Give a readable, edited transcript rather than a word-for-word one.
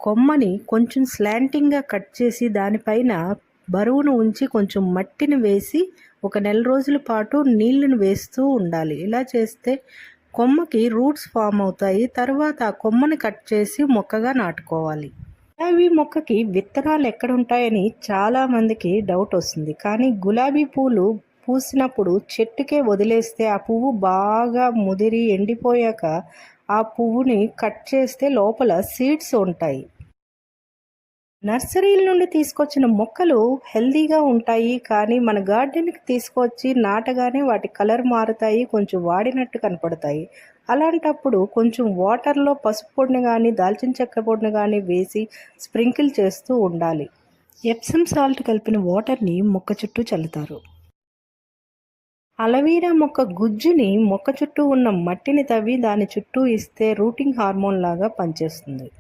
కొమ్మని కొంచెం స్లాంటింగ్గా కట్ చేసి దానిపైన బరువును ఉంచి కొంచెం మట్టిని వేసి ఒక నెల రోజుల పాటు నీళ్లను వేస్తూ ఉండాలి. ఇలా చేస్తే కొమ్మకి రూట్స్ ఫామ్ అవుతాయి. తర్వాత ఆ కొమ్మని కట్ చేసి మొక్కగా నాటుకోవాలి. గులాబీ మొక్కకి విత్తనాలు ఎక్కడుంటాయని చాలామందికి డౌట్ వస్తుంది. కానీ గులాబీ పూలు పూసినప్పుడు చెట్టుకే వదిలేస్తే ఆ పువ్వు బాగా ముదిరి ఎండిపోయాక ఆ పువ్వుని కట్ చేస్తే లోపల సీడ్స్ ఉంటాయి. నర్సరీల నుండి తీసుకొచ్చిన మొక్కలు హెల్దీగా ఉంటాయి. కానీ మన గార్డెన్కి తీసుకొచ్చి నాటగానే వాటి కలర్ మారుతాయి, కొంచెం వాడినట్టు కనపడతాయి. అలాంటప్పుడు కొంచెం వాటర్లో పసుపు పొడిని కానీ దాల్చిన చెక్క పొడిని కానీ వేసి స్ప్రింకిల్ చేస్తూ ఉండాలి. ఎప్సమ్ సాల్ట్ కలిపిన వాటర్ని మొక్క చుట్టూ చల్లుతారు. అలవీరా మొక్క గుజ్జుని మొక్క చుట్టూ ఉన్న మట్టిని తవ్వి దాని చుట్టూ ఇస్తే రూటింగ్ హార్మోన్ లాగా పనిచేస్తుంది.